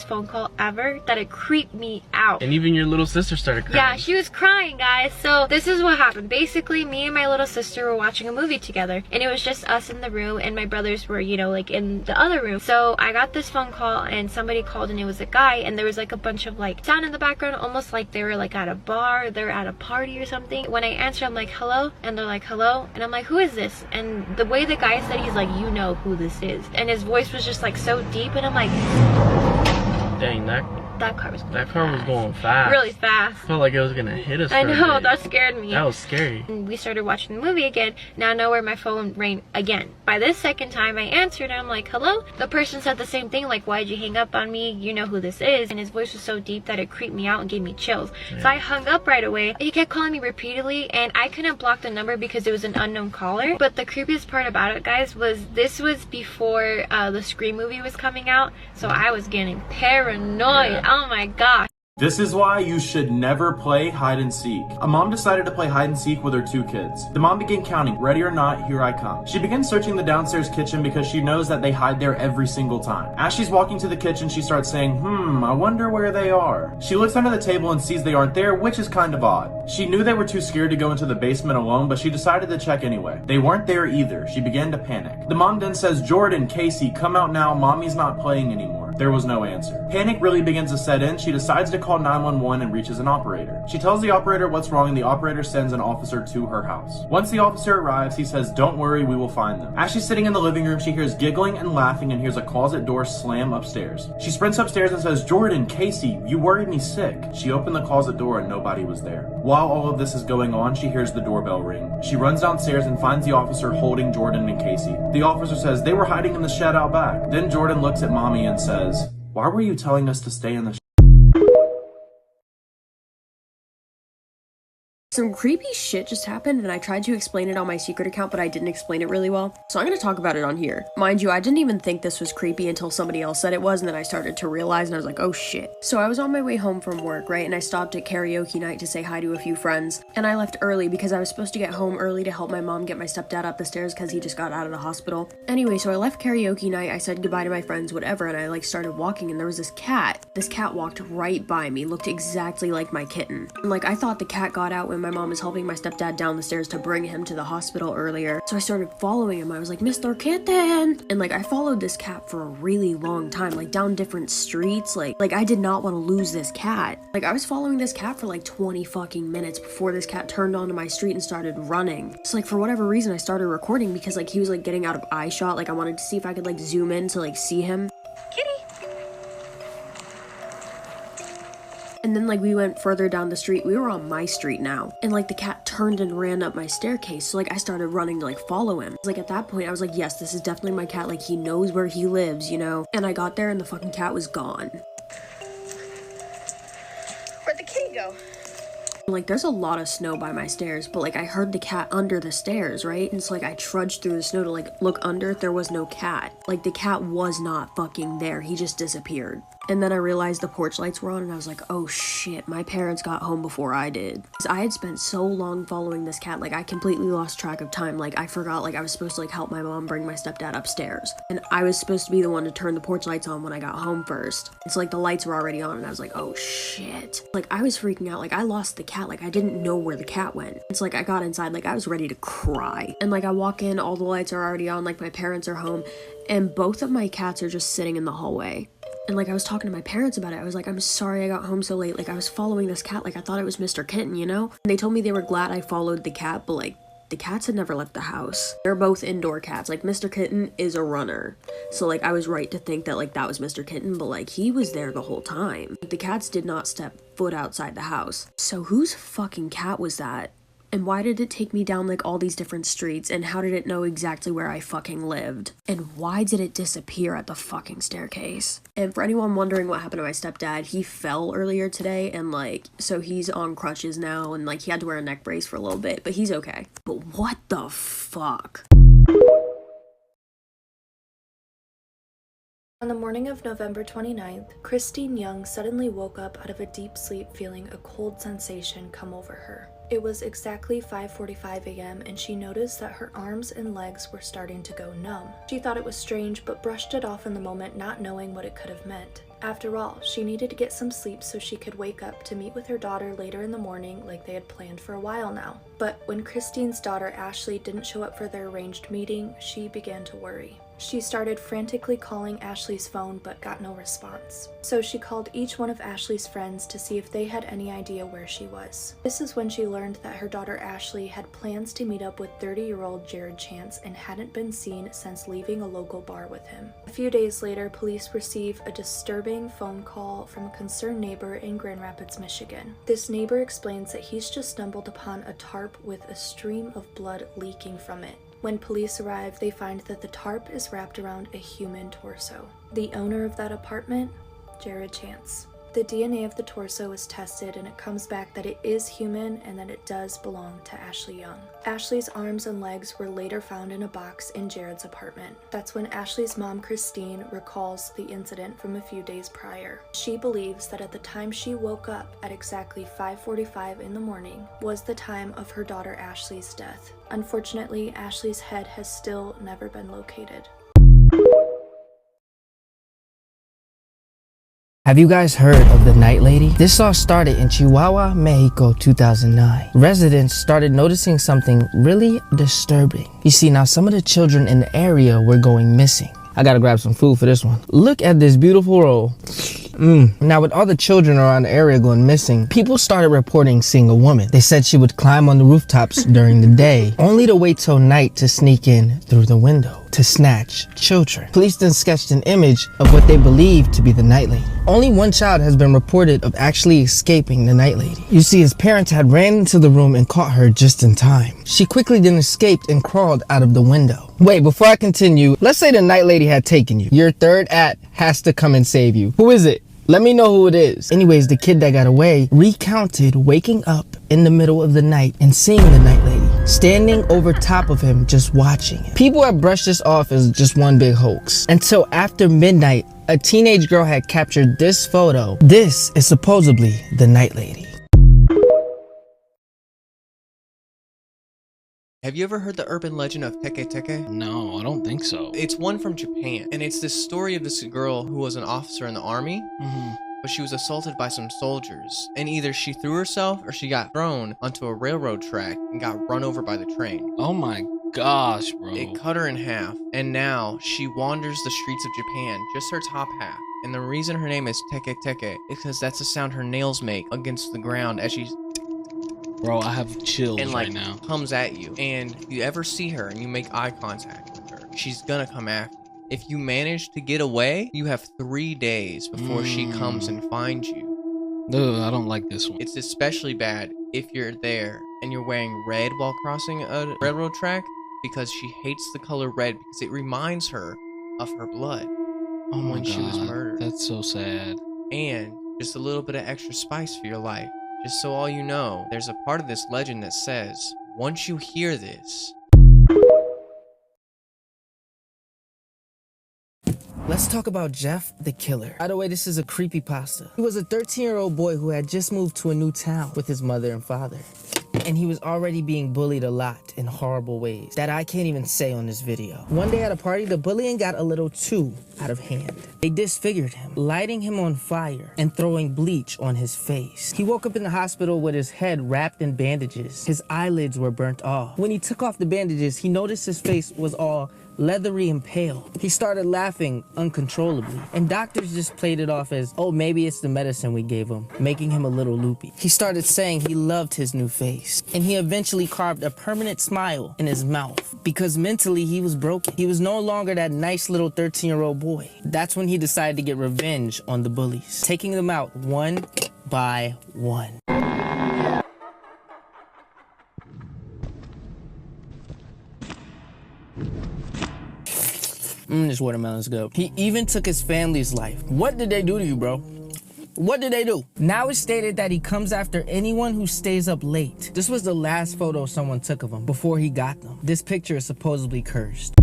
creepiest phone call ever that it creeped me out. And even your little sister started crying. Yeah, she was crying, guys. So this is what happened. Basically, me and my little sister were watching a movie together, and it was just us in the room, and my brothers were, you know, like in the other room. So I got this phone call, and somebody called, and it was a guy, and there was like a bunch of like sound in the background, almost like they were like at a bar, they're at a party or something. When I answered, I'm like, hello, and they're like, hello, and I'm like, who is this? And the way the guy said, he's like, you know who this is, and his voice was just like so deep, and I'm like, dang, that car was going that car fast. was going fast. Really fast. Felt like it was gonna hit us. I know, that scared me. That was scary. And we started watching the movie again. Now I know where my phone rang again. By this second time I answered, and I'm like, hello? The person said the same thing, like, why'd you hang up on me? You know who this is. And his voice was so deep that it creeped me out and gave me chills. Yeah. So I hung up right away. He kept calling me repeatedly, and I couldn't block the number because it was an unknown caller. But the creepiest part about it, guys, was this was before the Scream movie was coming out. So I was getting paranoid. Yeah. Oh my gosh. This is why you should never play hide and seek. A mom decided to play hide and seek with her 2 kids. The mom began counting, ready or not, here I come. She begins searching the downstairs kitchen because she knows that they hide there every single time. As she's walking to the kitchen, she starts saying, I wonder where they are. She looks under the table and sees they aren't there, which is kind of odd. She knew they were too scared to go into the basement alone, but she decided to check anyway. They weren't there either. She began to panic. The mom then says, Jordan, Casey, come out now, mommy's not playing anymore. There was no answer. Panic really begins to set in. She decides to call 911 and reaches an operator. She tells the operator what's wrong, and the operator sends an officer to her house. Once the officer arrives, he says, don't worry, we will find them. As she's sitting in the living room, she hears giggling and laughing and hears a closet door slam upstairs. She sprints upstairs and says, Jordan, Casey, you worried me sick. She opened the closet door and nobody was there. While all of this is going on, she hears the doorbell ring. She runs downstairs and finds the officer holding Jordan and Casey. The officer says they were hiding in the shed out back. Then Jordan looks at mommy and says, why were you telling us to stay in the Some creepy shit just happened, and I tried to explain it on my secret account, but I didn't explain it really well. So I'm gonna talk about it on here. Mind you, I didn't even think this was creepy until somebody else said it was, and then I started to realize, and I was like, oh shit. So I was on my way home from work, right, and I stopped at karaoke night to say hi to a few friends, and I left early because I was supposed to get home early to help my mom get my stepdad up the stairs because he just got out of the hospital. Anyway, so I left karaoke night, I said goodbye to my friends, whatever, and I like started walking, and there was this cat. This cat walked right by me, looked exactly like my kitten. And like, I thought the cat got out when my mom was helping my stepdad down the stairs to bring him to the hospital earlier. So I started following him. I was like, Mr. Kitten! And like, I followed this cat for a really long time, like down different streets. Like I did not want to lose this cat. Like, I was following this cat for like 20 fucking minutes before this cat turned onto my street and started running. So like, for whatever reason, I started recording because like, he was like getting out of eye shot. Like, I wanted to see if I could like zoom in to like see him. Kitty! And then like, we went further down the street. We were on my street now. And like, the cat turned and ran up my staircase. So like, I started running to like follow him. Like, at that point I was like, yes, this is definitely my cat. Like, he knows where he lives, you know? And I got there and the fucking cat was gone. Where'd the kitty go? Like, there's a lot of snow by my stairs, but like, I heard the cat under the stairs, right? And so like, I trudged through the snow to like look under. There was no cat. Like, the cat was not fucking there. He just disappeared. And then I realized the porch lights were on, and I was like, oh shit, my parents got home before I did. Because I had spent so long following this cat, like, I completely lost track of time. Like, I forgot, like, I was supposed to like help my mom bring my stepdad upstairs, and I was supposed to be the one to turn the porch lights on when I got home first. And so like, the lights were already on, and I was like, oh shit. Like, I was freaking out. Like, I lost the cat. Like, I didn't know where the cat went. It's like, I got inside, like, I was ready to cry. And like, I walk in, all the lights are already on, like, my parents are home, and both of my cats are just sitting in the hallway. And like, I was talking to my parents about it. I was like, I'm sorry I got home so late. Like, I was following this cat. Like, I thought it was Mr. Kitten, you know? And they told me they were glad I followed the cat, but like, the cats had never left the house. They're both indoor cats. Like, Mr. Kitten is a runner. So like, I was right to think that like, that was Mr. Kitten, but like, he was there the whole time. The cats did not step foot outside the house. So whose fucking cat was that? And why did it take me down like all these different streets? And how did it know exactly where I fucking lived? And why did it disappear at the fucking staircase? And for anyone wondering what happened to my stepdad, he fell earlier today, and like, so he's on crutches now, and like, he had to wear a neck brace for a little bit, but he's okay. But what the fuck? On the morning of November 29th, Christine Young suddenly woke up out of a deep sleep feeling a cold sensation come over her. It was exactly 5:45 a.m. and she noticed that her arms and legs were starting to go numb. She thought it was strange but brushed it off in the moment, not knowing what it could have meant. After all, she needed to get some sleep so she could wake up to meet with her daughter later in the morning like they had planned for a while now. But when Christine's daughter Ashley didn't show up for their arranged meeting, she began to worry. She started frantically calling Ashley's phone but got no response. So she called each one of Ashley's friends to see if they had any idea where she was. This is when she learned that her daughter Ashley had plans to meet up with 30-year-old Jared Chance and hadn't been seen since leaving a local bar with him. A few days later, police receive a disturbing phone call from a concerned neighbor in Grand Rapids, Michigan. This neighbor explains that he's just stumbled upon a tarp with a stream of blood leaking from it. When police arrive, they find that the tarp is wrapped around a human torso. The owner of that apartment? Jared Chance. The DNA of the torso is tested and it comes back that it is human and that it does belong to Ashley Young. Ashley's arms and legs were later found in a box in Jared's apartment. That's when Ashley's mom, Christine, recalls the incident from a few days prior. She believes that at the time she woke up at exactly 5:45 in the morning was the time of her daughter Ashley's death. Unfortunately, Ashley's head has still never been located. Have you guys heard of the Night Lady? This all started in Chihuahua, Mexico, 2009. Residents started noticing something really disturbing. You see, now some of the children in the area were going missing. I gotta grab some food for this one. Look at this beautiful roll. Now with all the children around the area going missing, people started reporting seeing a woman. They said she would climb on the rooftops during the day, only to wait till night to sneak in through the window to snatch children. Police then sketched an image of what they believed to be the Night Lady. Only one child has been reported of actually escaping the Night Lady. You see, his parents had ran into the room and caught her just in time. She quickly then escaped and crawled out of the window. Wait, before I continue, let's say the Night Lady had taken you. Your third act has to come and save you. Who is it? Let me know who it is. Anyways, the kid that got away recounted waking up in the middle of the night and seeing the Night Lady standing over top of him just watching him. People have brushed this off as just one big hoax until after midnight, a teenage girl had captured this photo. This is supposedly the Night Lady. Have you ever heard the urban legend of Teke Teke? No, I don't think so. It's one from Japan, and it's this story of this girl who was an officer in the army, but she was assaulted by some soldiers, and either she threw herself or she got thrown onto a railroad track and got run over by the train. Oh my gosh, bro. It cut her in half, and now she wanders the streets of Japan, just her top half. And the reason her name is Teke Teke is because that's the sound her nails make against the ground as she's Bro, I have chills and right now. comes at you. And if you ever see her and you make eye contact with her, she's gonna come after you. If you manage to get away, you have 3 days before she comes and finds you. Dude, I don't like this one. It's especially bad if you're there and you're wearing red while crossing a railroad track, because she hates the color red because it reminds her of her blood Oh my when she was God, murdered. that's so sad. And just a little bit of extra spice for your life. Just so all you know, there's a part of this legend that says, once you hear this, Let's talk about Jeff the Killer. By the way, this is a creepypasta. He was a 13-year-old boy who had just moved to a new town with his mother and father. And he was already being bullied a lot in horrible ways that I can't even say on this video. One day at a party, the bullying got a little too out of hand. They disfigured him, lighting him on fire and throwing bleach on his face. He woke up in the hospital with his head wrapped in bandages. His eyelids were burnt off. When he took off the bandages, he noticed his face was all leathery and pale. He started laughing uncontrollably, and doctors just played it off as, oh, maybe it's the medicine we gave him, making him a little loopy. He started saying he loved his new face, and he eventually carved a permanent smile in his mouth because mentally he was broken. He was no longer that nice little 13-year-old boy. That's when he decided to get revenge on the bullies, taking them out one by one. This watermelon's good. He even took his family's life. What did they do to you, bro? What did they do? Now it's stated that he comes after anyone who stays up late. This was the last photo someone took of him before he got them. This picture is supposedly cursed.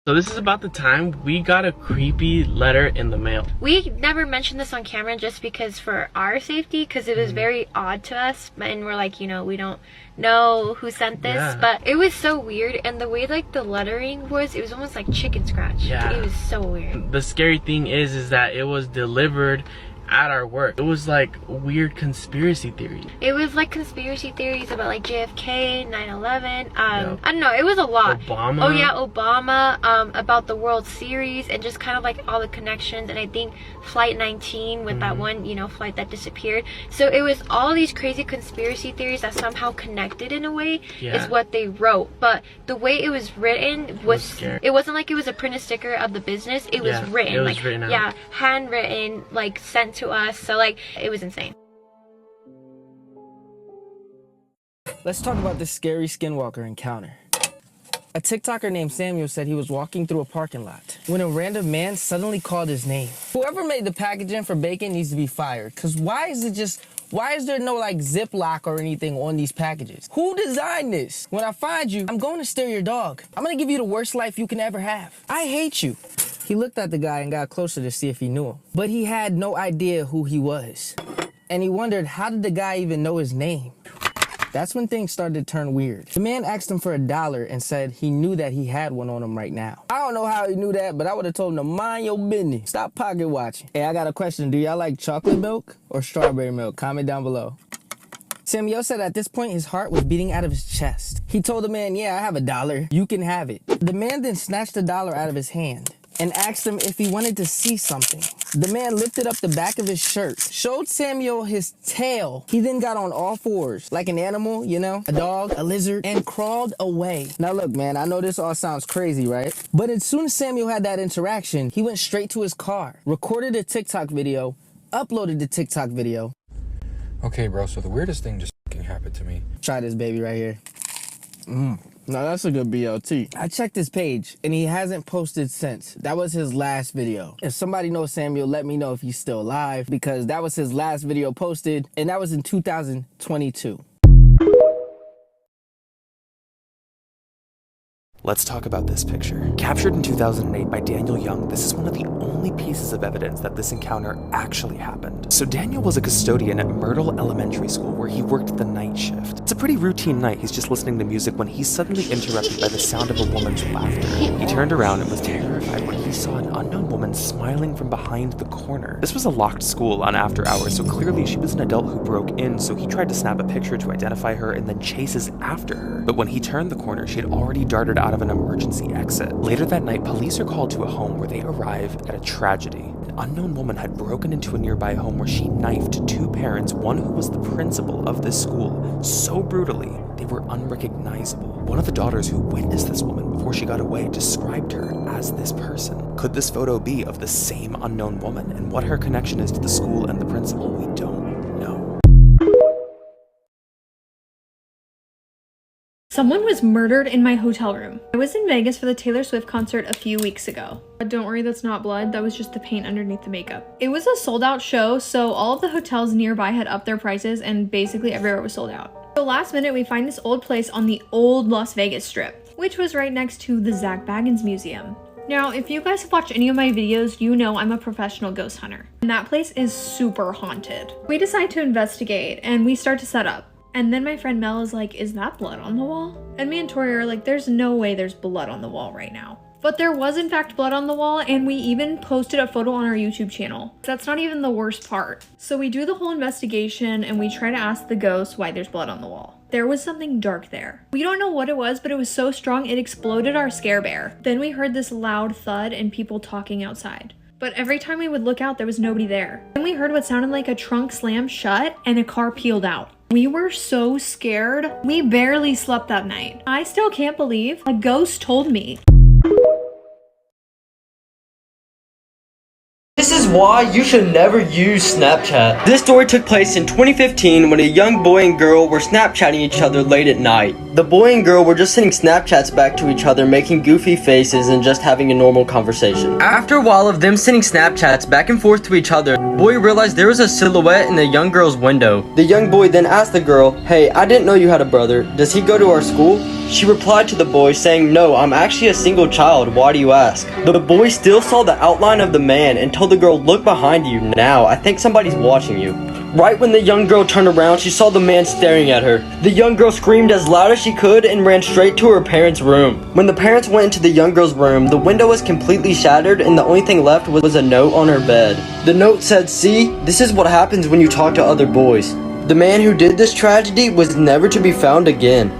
So this is about the time we got a creepy letter in the mail. We never mentioned this on camera just because for our safety, because it was very odd to us, and we're like, you know, we don't know who sent this, but it was so weird, and the way like the lettering was, it was almost like chicken scratch. It was so weird. The scary thing is that it was delivered at our work. It was like weird conspiracy theory. It was like conspiracy theories about like JFK, 9/11. I don't know, it was a lot. Obama. Oh yeah, Obama, about the World Series, and just kind of like all the connections, and I think Flight 19 with that one, you know, flight that disappeared. So it was all these crazy conspiracy theories that somehow connected in a way is what they wrote. But the way it was written was it wasn't like it was a printed sticker of the business. It was written. It was like written out. handwritten, like sent to us. So like it was insane. Let's talk about this scary skinwalker encounter. A TikToker named Samuel said he was walking through a parking lot when a random man suddenly called his name. Whoever made the packaging for bacon needs to be fired, cause why is there no like Ziploc or anything on these packages? Who designed this? When I find you, I'm going to steal your dog. I'm gonna give you the worst life you can ever have. I hate you. He looked at the guy and got closer to see if he knew him, but he had no idea who he was. And he wondered, how did the guy even know his name? That's when things started to turn weird. The man asked him for $1 and said he knew that he had one on him right now. I don't know how he knew that, but I would have told him to mind your business. Stop pocket watching. Hey, I got a question. Do y'all like chocolate milk or strawberry milk? Comment down below. Samuel said at this point his heart was beating out of his chest. He told the man, yeah, I have $1. You can have it. The man then snatched $1 out of his hand and asked him if he wanted to see something. The man lifted up the back of his shirt, showed Samuel his tail. He then got on all fours, like an animal, you know, a dog, a lizard, and crawled away. Now look, man, I know this all sounds crazy, right? But as soon as Samuel had that interaction, he went straight to his car, recorded a TikTok video, uploaded the TikTok video. Okay, bro, so the weirdest thing just fucking happened to me. Try this baby right here. No, that's a good BLT. I checked his page, and he hasn't posted since. That was his last video. If somebody knows Samuel, let me know if he's still alive, because that was his last video posted, and that was in 2022. Let's talk about this picture. Captured in 2008 by Daniel Young, this is one of the only pieces of evidence that this encounter actually happened. So Daniel was a custodian at Myrtle Elementary School where he worked the night shift. It's a pretty routine night. He's just listening to music when he's suddenly interrupted by the sound of a woman's laughter. He turned around and was terrified when he saw an unknown woman smiling from behind the corner. This was a locked school on after hours, so clearly she was an adult who broke in, so he tried to snap a picture to identify her and then chases after her. But when he turned the corner, she had already darted out of an emergency exit. Later that night, police are called to a home where they arrive at a tragedy. An unknown woman had broken into a nearby home where she knifed 2 parents, one who was the principal of this school, so brutally they were unrecognizable. One of the daughters who witnessed this woman before she got away described her as this person. Could this photo be of the same unknown woman? And what her connection is to the school and the principal, we don't know. Someone was murdered in my hotel room. I was in Vegas for the Taylor Swift concert a few weeks ago. But don't worry, that's not blood. That was just the paint underneath the makeup. It was a sold out show, so all of the hotels nearby had upped their prices and basically everywhere was sold out. So last minute, we find this old place on the old Las Vegas Strip, which was right next to the Zach Baggins Museum. Now, if you guys have watched any of my videos, you know I'm a professional ghost hunter. And that place is super haunted. We decide to investigate and we start to set up. And then my friend Mel is like, is that blood on the wall? And me and Tori are like, there's no way there's blood on the wall right now. But there was in fact blood on the wall, and we even posted a photo on our YouTube channel. That's not even the worst part. So we do the whole investigation and we try to ask the ghost why there's blood on the wall. There was something dark there. We don't know what it was, but it was so strong it exploded our scare bear. Then we heard this loud thud and people talking outside. But every time we would look out, there was nobody there. Then we heard what sounded like a trunk slam shut and a car peeled out. We were so scared. We barely slept that night. I still can't believe a ghost told me. This is why you should never use Snapchat. This story took place in 2015 when a young boy and girl were Snapchatting each other late at night. The boy and girl were just sending Snapchats back to each other, making goofy faces and just having a normal conversation. After a while of them sending Snapchats back and forth to each other, the boy realized there was a silhouette in the young girl's window. The young boy then asked the girl, "Hey, I didn't know you had a brother. Does he go to our school?" She replied to the boy saying, "No, I'm actually a single child, why do you ask?" The boy still saw the outline of the man and told the girl, "Look behind you now, I think somebody's watching you." Right when the young girl turned around, she saw the man staring at her. The young girl screamed as loud as she could and ran straight to her parents' room. When the parents went into the young girl's room, the window was completely shattered and the only thing left was a note on her bed. The note said, "See, this is what happens when you talk to other boys." The man who did this tragedy was never to be found again.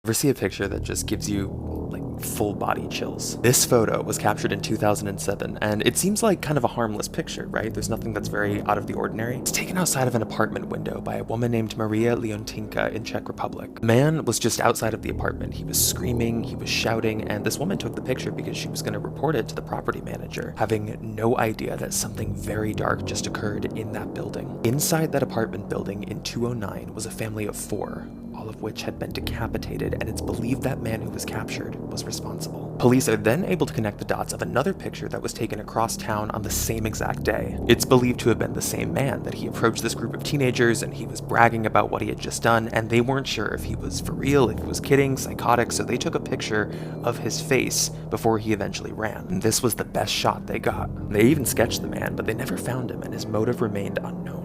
Ever see a picture that just gives you like full body chills? This photo was captured in 2007 and it seems like kind of a harmless picture, right? There's nothing that's very out of the ordinary. It's taken outside of an apartment window by a woman named Maria Leontinka in Czech Republic. The man was just outside of the apartment. He was screaming, he was shouting, and this woman took the picture because she was going to report it to the property manager, having no idea that something very dark just occurred in that building. Inside that apartment building in 209 was a family of 4, all of which had been decapitated, and it's believed that man who was captured was responsible. Police are then able to connect the dots of another picture that was taken across town on the same exact day. It's believed to have been the same man, that he approached this group of teenagers and he was bragging about what he had just done, and they weren't sure if he was for real, if he was kidding, psychotic, so they took a picture of his face before he eventually ran. And this was the best shot they got. They even sketched the man, but they never found him, and his motive remained unknown.